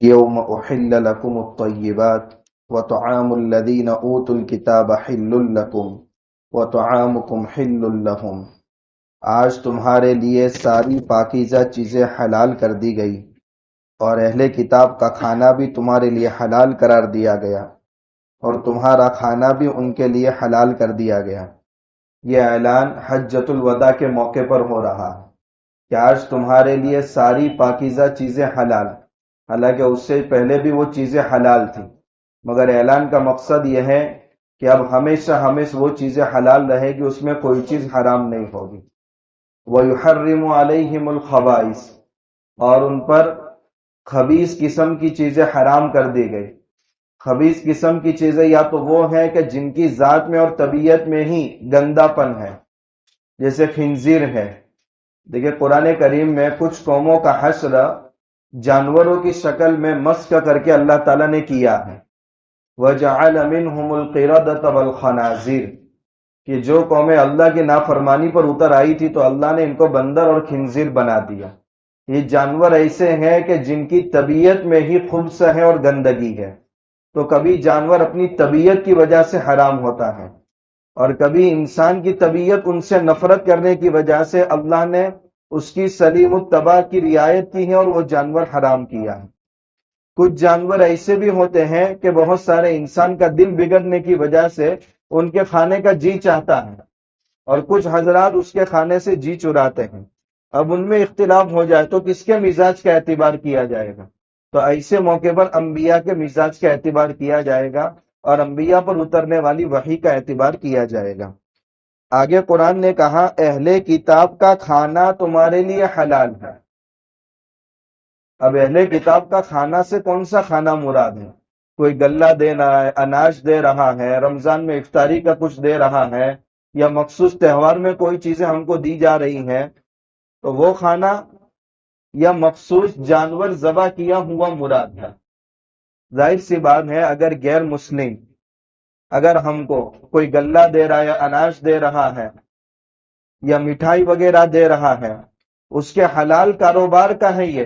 یوم احل لکم الطیبات وطعام الذین اوتوا الکتاب حل لکم وطعامکم حل لہم۔ آج تمہارے لیے ساری پاکیزہ چیزیں حلال کر دی گئی اور اہل کتاب کا کھانا بھی تمہارے لیے حلال قرار دیا گیا اور تمہارا کھانا بھی ان کے لیے حلال کر دیا گیا۔ یہ اعلان حجۃ الوداع کے موقع پر ہو رہا ہے کہ آج تمہارے لیے ساری پاکیزہ چیزیں حلال، حالانکہ اس سے پہلے بھی وہ چیزیں حلال تھیں، مگر اعلان کا مقصد یہ ہے کہ اب ہمیشہ وہ چیزیں حلال رہے گی، اس میں کوئی چیز حرام نہیں ہوگی۔ وَيُحَرِّمُ عَلَيْهِمُ الْخَبَائِثَ، اور ان پر خبیث قسم کی چیزیں حرام کر دی گئی۔ خبیث قسم کی چیزیں یا تو وہ ہیں کہ جن کی ذات میں اور طبیعت میں ہی گندا پن ہے، جیسے خنزیر ہے۔ دیکھیں قرآن کریم میں کچھ قوموں کا حشر جانوروں کی شکل میں مسخ کر کے اللہ تعالیٰ نے کیا ہے۔ وَجَعَلَ مِنْهُمُ الْقِرَدَةَ وَالْخَنَازِيرَ، کہ جو قومیں اللہ کی نافرمانی پر اتر آئی تھی تو اللہ نے ان کو بندر اور خنزیر بنا دیا۔ یہ جانور ایسے ہیں کہ جن کی طبیعت میں ہی خبث ہے اور گندگی ہے، تو کبھی جانور اپنی طبیعت کی وجہ سے حرام ہوتا ہے اور کبھی انسان کی طبیعت ان سے نفرت کرنے کی وجہ سے اللہ نے اس کی سلیم الطبع کی رعایت کی ہے اور وہ جانور حرام کیا ہے۔ کچھ جانور ایسے بھی ہوتے ہیں کہ بہت سارے انسان کا دل بگڑنے کی وجہ سے ان کے کھانے کا جی چاہتا ہے اور کچھ حضرات اس کے کھانے سے جی چراتے ہیں۔ اب ان میں اختلاف ہو جائے تو کس کے مزاج کا اعتبار کیا جائے گا؟ تو ایسے موقع پر انبیاء کے مزاج کا اعتبار کیا جائے گا اور انبیاء پر اترنے والی وحی کا اعتبار کیا جائے گا۔ آگے قرآن نے کہا اہل کتاب کا کھانا تمہارے لیے حلال ہے۔ اب اہل کتاب کا کھانا سے کون سا کھانا مراد ہے؟ کوئی غلہ دے رہا ہے، اناج دے رہا ہے، رمضان میں افطاری کا کچھ دے رہا ہے، یا مخصوص تہوار میں کوئی چیزیں ہم کو دی جا رہی ہیں، تو وہ کھانا یا مخصوص جانور ذبح کیا ہوا مراد ہے۔ ظاہر سی بات ہے اگر غیر مسلم اگر ہم کو کوئی غلہ دے رہا ہے یا اناج دے رہا ہے یا مٹھائی وغیرہ دے رہا ہے، اس کے حلال کاروبار کا ہے یہ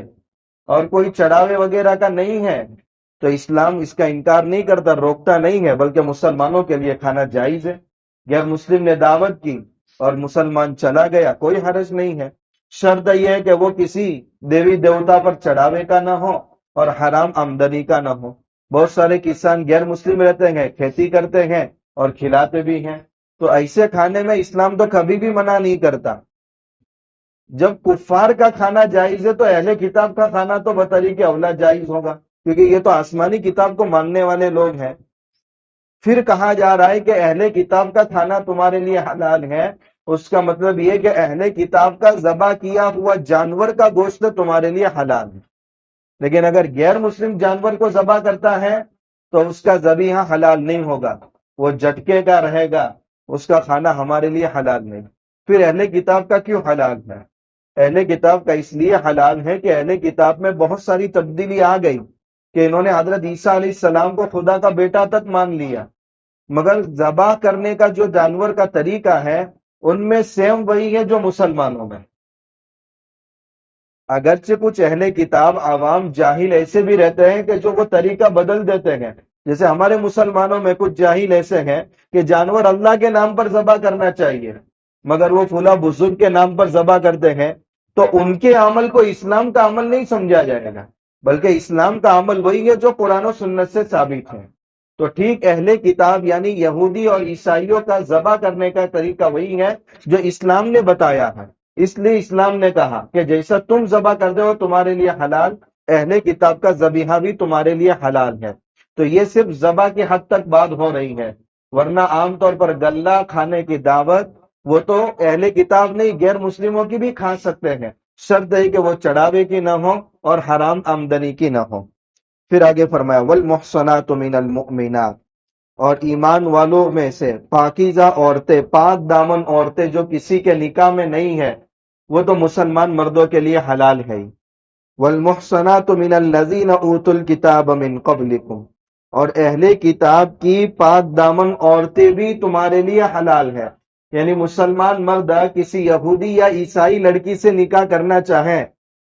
اور کوئی چڑھاوے وغیرہ کا نہیں ہے، تو اسلام اس کا انکار نہیں کرتا، روکتا نہیں ہے، بلکہ مسلمانوں کے لیے کھانا جائز ہے۔ غیر مسلم نے دعوت کی اور مسلمان چلا گیا، کوئی حرج نہیں ہے۔ شرط یہ ہے کہ وہ کسی دیوی دیوتا پر چڑھاوے کا نہ ہو اور حرام آمدنی کا نہ ہو۔ بہت سارے کسان غیر مسلم رہتے ہیں، کھیتی کرتے ہیں اور کھلاتے بھی ہیں، تو ایسے کھانے میں اسلام تو کبھی بھی منع نہیں کرتا۔ جب کفار کا کھانا جائز ہے تو اہل کتاب کا کھانا تو بطریق اولا جائز ہوگا، کیونکہ یہ تو آسمانی کتاب کو ماننے والے لوگ ہیں۔ پھر کہا جا رہا ہے کہ اہل کتاب کا کھانا تمہارے لیے حلال ہے، اس کا مطلب یہ کہ اہل کتاب کا ذبح کیا ہوا جانور کا گوشت تمہارے لیے حلال ہے، لیکن اگر غیر مسلم جانور کو ذبح کرتا ہے تو اس کا ذبیحہ حلال نہیں ہوگا، وہ جٹکے کا رہے گا، اس کا کھانا ہمارے لیے حلال نہیں۔ پھر اہل کتاب کا کیوں حلال ہے؟ اہل کتاب کا اس لیے حلال ہے کہ اہل کتاب میں بہت ساری تبدیلی آ گئی کہ انہوں نے حضرت عیسیٰ علیہ السلام کو خدا کا بیٹا تک مان لیا، مگر ذبح کرنے کا جو جانور کا طریقہ ہے ان میں سیم وہی ہے جو مسلمانوں میں۔ اگرچہ کچھ اہل کتاب عوام جاہل ایسے بھی رہتے ہیں کہ جو وہ طریقہ بدل دیتے ہیں، جیسے ہمارے مسلمانوں میں کچھ جاہل ایسے ہیں کہ جانور اللہ کے نام پر ذبح کرنا چاہیے مگر وہ فلاں بزرگ کے نام پر ذبح کرتے ہیں، تو ان کے عمل کو اسلام کا عمل نہیں سمجھا جائے گا، بلکہ اسلام کا عمل وہی ہے جو قرآن و سنت سے ثابت ہے۔ تو ٹھیک اہل کتاب یعنی یہودی اور عیسائیوں کا ذبح کرنے کا طریقہ وہی ہے جو اسلام نے بتایا ہے، اس لیے اسلام نے کہا کہ جیسا تم ذبح کرتے ہو تمہارے لیے حلال، اہل کتاب کا ذبیحہ بھی تمہارے لیے حلال ہے۔ تو یہ صرف ذبح کی حد تک بات ہو رہی ہے، ورنہ عام طور پر غلہ کھانے کی دعوت وہ تو اہل کتاب نہیں غیر مسلموں کی بھی کھا سکتے ہیں، شرط ہے کہ وہ چڑھاوے کی نہ ہو اور حرام آمدنی کی نہ ہو۔ پھر آگے فرمایا والمحصنات من المؤمنات، اور ایمان والوں میں سے پاکیزہ عورتیں، پاک دامن عورتیں جو کسی کے نکاح میں نہیں ہے، وہ تو مسلمان مردوں کے لیے حلال ہے۔ والمحصنات من الذین اوتوا الکتاب من قبلکم، اور اہل کتاب کی پاک دامن عورتیں بھی تمہارے لیے حلال ہے، یعنی مسلمان مرد کسی یہودی یا عیسائی لڑکی سے نکاح کرنا چاہیں،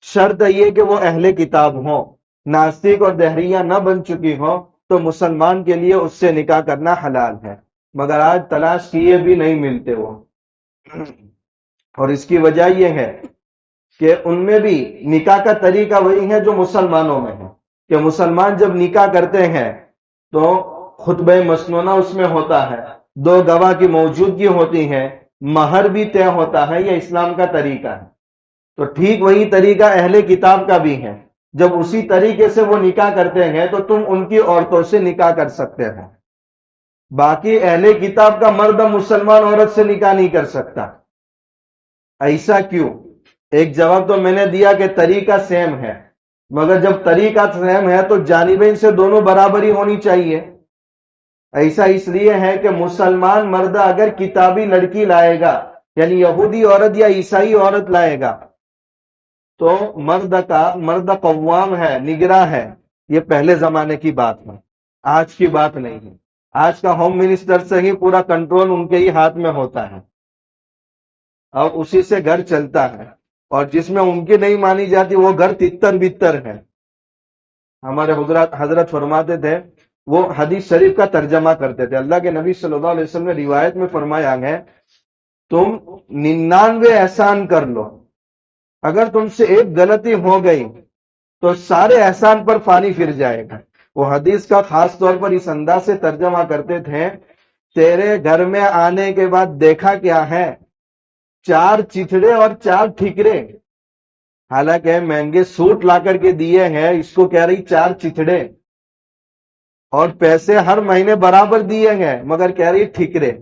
شرط یہ کہ وہ اہل کتاب ہوں، ناستک اور دہریہ نہ بن چکی ہو تو مسلمان کے لیے اس سے نکاح کرنا حلال ہے، مگر آج تلاش کیے بھی نہیں ملتے وہ۔ اور اس کی وجہ یہ ہے کہ ان میں بھی نکاح کا طریقہ وہی ہے جو مسلمانوں میں ہے، کہ مسلمان جب نکاح کرتے ہیں تو خطبہ مسنونہ اس میں ہوتا ہے، دو گواہ کی موجودگی ہوتی ہے، مہر بھی طے ہوتا ہے، یہ اسلام کا طریقہ ہے۔ تو ٹھیک وہی طریقہ اہل کتاب کا بھی ہے، جب اسی طریقے سے وہ نکاح کرتے ہیں تو تم ان کی عورتوں سے نکاح کر سکتے ہو۔ باقی اہل کتاب کا مرد مسلمان عورت سے نکاح نہیں کر سکتا۔ ایسا کیوں؟ ایک جواب تو میں نے دیا کہ طریقہ سیم ہے، مگر جب طریقہ سیم ہے تو جانبین سے دونوں برابری ہونی چاہیے۔ ایسا اس لیے ہے کہ مسلمان مرد اگر کتابی لڑکی لائے گا، یعنی یہودی عورت یا عیسائی عورت لائے گا، تو مرد قوام ہے، نگراں ہے۔ یہ پہلے زمانے کی بات ہے، آج کی بات نہیں ہے۔ آج کا ہوم منسٹر سے ہی پورا کنٹرول ان کے ہی ہاتھ میں ہوتا ہے اور اسی سے گھر چلتا ہے، اور جس میں ان کی نہیں مانی جاتی وہ گھر تتر بتر ہے۔ ہمارے حضرت فرماتے تھے، وہ حدیث شریف کا ترجمہ کرتے تھے، اللہ کے نبی صلی اللہ علیہ وسلم نے روایت میں فرمایا ہے، تم 99 احسان کر لو، اگر تم سے ایک غلطی ہو گئی تو سارے احسان پر پانی پھر جائے گا۔ وہ حدیث کا خاص طور پر اس انداز سے ترجمہ کرتے تھے، تیرے گھر میں آنے کے بعد دیکھا کیا ہے؟ 4 چتھڑے اور 4 ٹھکرے۔ حالانکہ مہنگے سوٹ لا کر کے دیے ہیں، اس کو کہہ رہی 4 چتھڑے، اور پیسے ہر مہینے برابر دیے ہیں مگر کہہ رہی ٹھکرے۔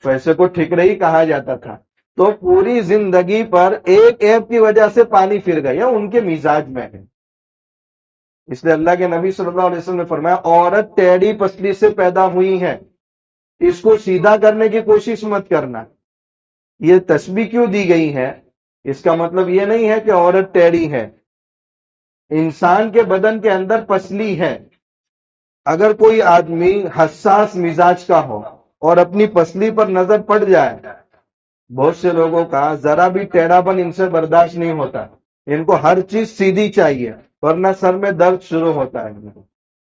پیسے کو ٹھکرے ہی کہا جاتا تھا۔ تو پوری زندگی پر ایک ایپ کی وجہ سے پانی پھر گیا، ان کے مزاج میں ہے۔ اس لیے اللہ کے نبی صلی اللہ علیہ وسلم نے فرمایا، عورت ٹیڑھی پسلی سے پیدا ہوئی ہے، اس کو سیدھا کرنے کی کوشش مت کرنا۔ یہ تشبیہ کیوں دی گئی ہے؟ اس کا مطلب یہ نہیں ہے کہ عورت ٹیڑھی ہے، انسان کے بدن کے اندر پسلی ہے۔ اگر کوئی آدمی حساس مزاج کا ہو اور اپنی پسلی پر نظر پڑ جائے، بہت سے لوگوں کا ذرا بھی ٹیڑھا پن ان سے برداشت نہیں ہوتا، ان کو ہر چیز سیدھی چاہیے ورنہ سر میں درد شروع ہوتا ہے۔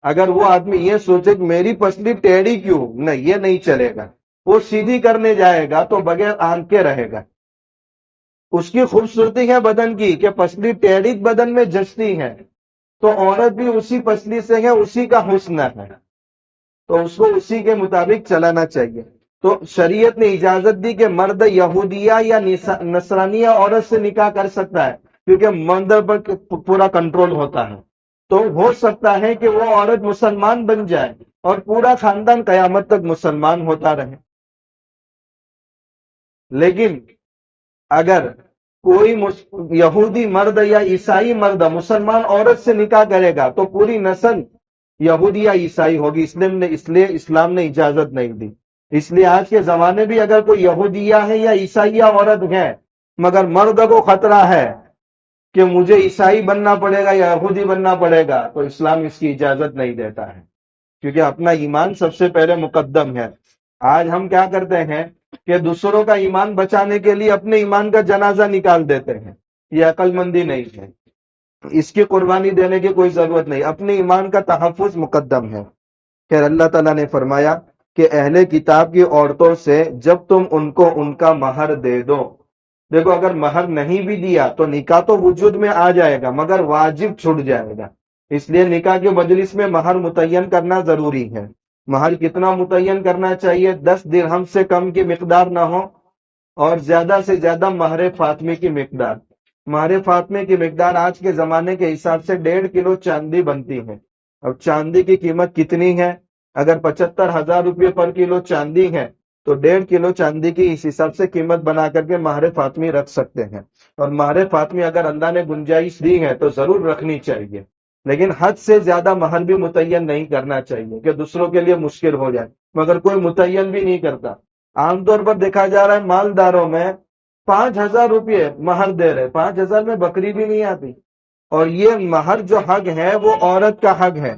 اگر وہ آدمی یہ سوچے کہ میری پسلی ٹیڑھی کیوں، نہیں، یہ نہیں چلے گا۔ وہ سیدھی کرنے جائے گا تو بغیر آنکھ کے رہے گا۔ اس کی خوبصورتی ہے بدن کی کہ پسلی ٹیڑھی بدن میں جچتی ہے، تو عورت بھی اسی پسلی سے ہے، اسی کا حسن ہے، تو اس کو اسی کے مطابق چلانا چاہیے۔ تو شریعت نے اجازت دی کہ مرد یہودیہ یا نصرانیہ عورت سے نکاح کر سکتا ہے، کیونکہ مرد پر پورا کنٹرول ہوتا ہے۔ تو ہو سکتا ہے کہ وہ عورت مسلمان بن جائے اور پورا خاندان قیامت تک مسلمان ہوتا رہے۔ لیکن اگر کوئی یہودی مرد یا عیسائی مرد مسلمان عورت سے نکاح کرے گا تو پوری نسل یہودی یا عیسائی ہوگی، اس لیے اسلام نے اجازت نہیں دی۔ اس لیے آج کے زمانے بھی اگر کوئی یہودیہ ہے یا عیسائیہ عورت ہے مگر مرد کو خطرہ ہے کہ مجھے عیسائی بننا پڑے گا یا یہودی بننا پڑے گا، تو اسلام اس کی اجازت نہیں دیتا ہے، کیونکہ اپنا ایمان سب سے پہلے مقدم ہے۔ آج ہم کیا کرتے ہیں کہ دوسروں کا ایمان بچانے کے لیے اپنے ایمان کا جنازہ نکال دیتے ہیں، یہ عقل مندی نہیں ہے، اس کی قربانی دینے کی کوئی ضرورت نہیں، اپنے ایمان کا تحفظ مقدم ہے۔ خیر، اللہ تعالیٰ نے فرمایا کہ اہل کتاب کی عورتوں سے جب تم ان کو ان کا مہر دے دو، دیکھو اگر مہر نہیں بھی دیا تو نکاح تو وجود میں آ جائے گا مگر واجب چھوٹ جائے گا، اس لیے نکاح کے مجلس میں مہر متعین کرنا ضروری ہے۔ مہر کتنا متعین کرنا چاہیے؟ 10 درہم سے کم کی مقدار نہ ہو، اور زیادہ سے زیادہ مہر فاطمے کی مقدار۔ مہر فاطمے کی مقدار آج کے زمانے کے حساب سے 1.5 کلو چاندی بنتی ہے۔ اب چاندی کی قیمت کتنی ہے؟ اگر 75,000 روپے پر کلو چاندی ہے تو 1.5 کلو چاندی کی اس حساب سے قیمت بنا کر کے مہر فاطمی رکھ سکتے ہیں، اور مہر فاطمی اگر اللہ نے گنجائش دی ہے تو ضرور رکھنی چاہیے، لیکن حد سے زیادہ مہر بھی متعین نہیں کرنا چاہیے کہ دوسروں کے لیے مشکل ہو جائے، مگر کوئی متعین بھی نہیں کرتا۔ عام طور پر دیکھا جا رہا ہے مالداروں میں 5,000 روپے مہر دے رہے، 5,000 میں بکری بھی نہیں آتی، اور یہ مہر جو حق ہے وہ عورت کا حق ہے۔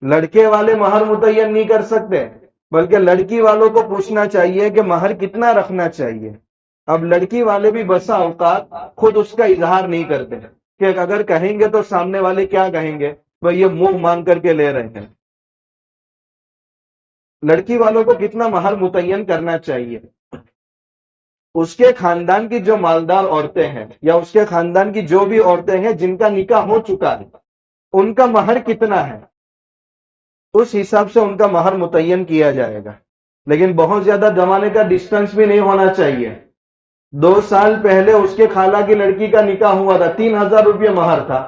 لڑکے والے مہر متعین نہیں کر سکتے، بلکہ لڑکی والوں کو پوچھنا چاہیے کہ مہر کتنا رکھنا چاہیے۔ اب لڑکی والے بھی بسا اوقات خود اس کا اظہار نہیں کرتے، کہ اگر کہیں گے تو سامنے والے کیا کہیں گے، وہ یہ منہ مانگ کر کے لے رہے ہیں۔ لڑکی والوں کو کتنا مہر متعین کرنا چاہیے؟ اس کے خاندان کی جو مالدار عورتیں ہیں یا اس کے خاندان کی جو بھی عورتیں ہیں جن کا نکاح ہو چکا ہے، ان کا مہر کتنا ہے، اس حساب سے ان کا مہر متعین کیا جائے گا۔ لیکن بہت زیادہ زمانے کا ڈسٹنس بھی نہیں ہونا چاہیے۔ 2 سال پہلے اس کے خالہ کی لڑکی کا نکاح ہوا تھا، 3,000 روپے مہر تھا،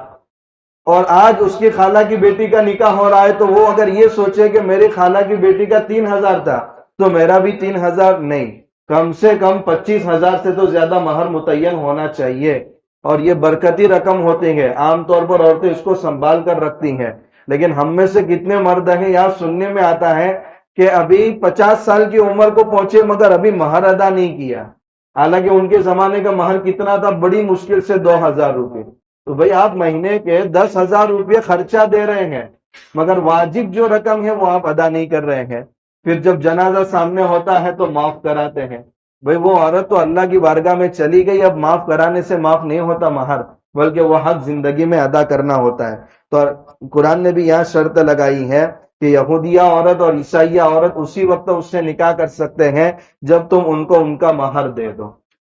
اور آج اس کی خالہ کی بیٹی کا نکاح ہو رہا ہے تو وہ اگر یہ سوچے کہ میری خالہ کی بیٹی کا 3,000 تھا تو میرا بھی 3,000 نہیں، کم سے کم 25,000 سے تو زیادہ مہر متعین ہونا چاہیے۔ اور یہ برکتی رقم ہوتی ہے، عام طور پر عورتیں اس کو سنبھال کر رکھتی ہیں، لیکن ہم میں سے کتنے مرد ہیں یہاں سننے میں آتا ہے کہ ابھی 50 سال کی عمر کو پہنچے مگر ابھی مہر ادا نہیں کیا، حالانکہ ان کے زمانے کا مہر کتنا تھا، بڑی مشکل سے 2,000 روپے۔ تو بھئی آپ مہینے کے 10,000 روپے خرچہ دے رہے ہیں مگر واجب جو رقم ہے وہ آپ ادا نہیں کر رہے ہیں، پھر جب جنازہ سامنے ہوتا ہے تو معاف کراتے ہیں۔ بھئی وہ عورت تو اللہ کی بارگاہ میں چلی گئی، اب معاف کرانے سے معاف نہیں ہوتا مہر، بلکہ وہ حق زندگی میں ادا کرنا ہوتا ہے۔ تو قرآن نے بھی یہاں شرط لگائی ہے کہ یہودیہ عورت اور عیسائیہ عورت اسی وقت اس سے نکاح کر سکتے ہیں جب تم ان کو ان کا مہر دے دو۔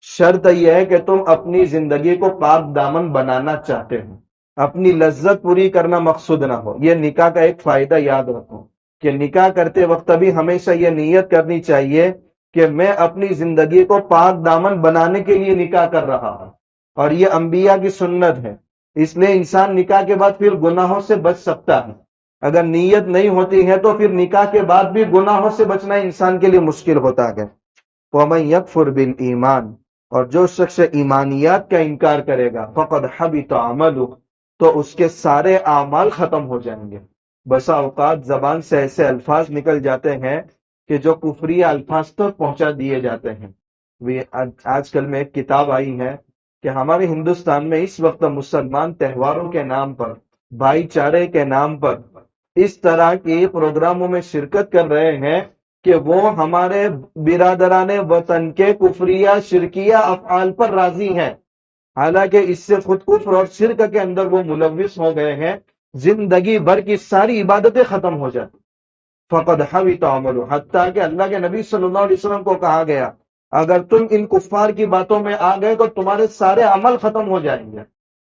شرط یہ ہے کہ تم اپنی زندگی کو پاک دامن بنانا چاہتے ہو، اپنی لذت پوری کرنا مقصود نہ ہو۔ یہ نکاح کا ایک فائدہ یاد رکھو کہ نکاح کرتے وقت بھی ہمیشہ یہ نیت کرنی چاہیے کہ میں اپنی زندگی کو پاک دامن بنانے کے لیے نکاح کر رہا ہوں، اور یہ انبیاء کی سنت ہے۔ اس لیے انسان نکاح کے بعد پھر گناہوں سے بچ سکتا ہے۔ اگر نیت نہیں ہوتی ہے تو پھر نکاح کے بعد بھی گناہوں سے بچنا انسان کے لیے مشکل ہوتا ہے۔ وَمَن يَكْفُرْ بِالْإِيمَانِ، اور جو شخص ایمانیات کا انکار کرے گا، فَقَدْ حَبِطَ عَمَلُهُ، تو اس کے سارے اعمال ختم ہو جائیں گے۔ بسا اوقات زبان سے ایسے الفاظ نکل جاتے ہیں کہ جو کفری الفاظ تک پہنچا دیے جاتے ہیں۔ آج کل میں ایک کتاب آئی ہے کہ ہمارے ہندوستان میں اس وقت مسلمان تہواروں کے نام پر، بھائی چارے کے نام پر اس طرح کے پروگراموں میں شرکت کر رہے ہیں کہ وہ ہمارے برادران وطن کے کفریہ شرکیہ افعال پر راضی ہیں، حالانکہ اس سے خود کفر اور شرک کے اندر وہ ملوث ہو گئے ہیں، زندگی بھر کی ساری عبادتیں ختم ہو جاتی۔ فقد حبط عملہ، حتیٰ کہ اللہ کے نبی صلی اللہ علیہ وسلم کو کہا گیا اگر تم ان کفار کی باتوں میں آ گئے تو تمہارے سارے عمل ختم ہو جائیں گے۔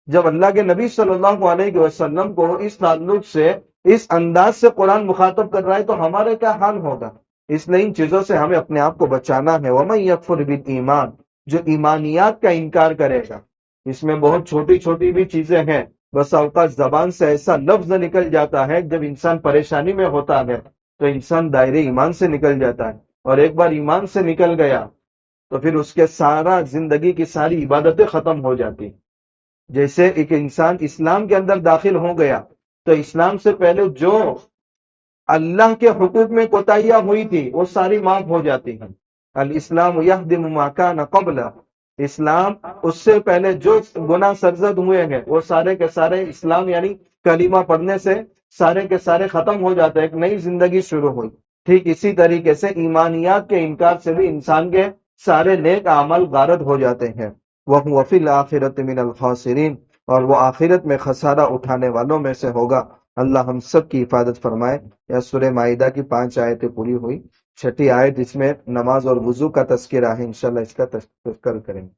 جب اللہ کے نبی صلی اللہ علیہ وسلم کو اس تعلق سے اس انداز سے قرآن مخاطب کر رہا ہے تو ہمارے کیا حال ہوگا؟ اس لیے ان چیزوں سے ہمیں اپنے آپ کو بچانا ہے۔ وَمَن يَكْفُرْ بِالْإِيمَانِ، جو ایمانیات کا انکار کرے گا، اس میں بہت چھوٹی چھوٹی بھی چیزیں ہیں، بس اوقات زبان سے ایسا لفظ نکل جاتا ہے جب انسان پریشانی میں ہوتا ہے تو انسان دائرے ایمان سے نکل جاتا ہے، اور ایک بار ایمان سے نکل گیا تو پھر اس کے سارا زندگی کی ساری عبادتیں ختم ہو جاتی۔ جیسے ایک انسان اسلام کے اندر داخل ہو گیا تو اسلام سے پہلے جو اللہ کے حقوق میں کوتاہیاں ہوئی تھی وہ ساری معاف ہو جاتی ہیں۔ الاسلام یہدم ما کان قبل، اسلام اس سے پہلے جو گناہ سرزد ہوئے ہیں وہ سارے کے سارے اسلام یعنی کلمہ پڑھنے سے سارے کے سارے ختم ہو جاتے ہیں، ایک نئی زندگی شروع ہوئی۔ ٹھیک اسی طریقے سے ایمانیات کے انکار سے بھی انسان کے سارے نیک اعمال غارت ہو جاتے ہیں۔ وَهُوَ فِي الْآخِرَةِ مِنَ الْخَاسِرِينَ، اور وہ آخرت میں خسارہ اٹھانے والوں میں سے ہوگا۔ اللہ ہم سب کی حفاظت فرمائے۔ یا سورہ مائدہ کی 5 آیتیں پوری ہوئی، 6ٹھی آیت اس میں نماز اور وضو کا تذکرہ ہے، انشاءاللہ اس کا تذکر کریں گے۔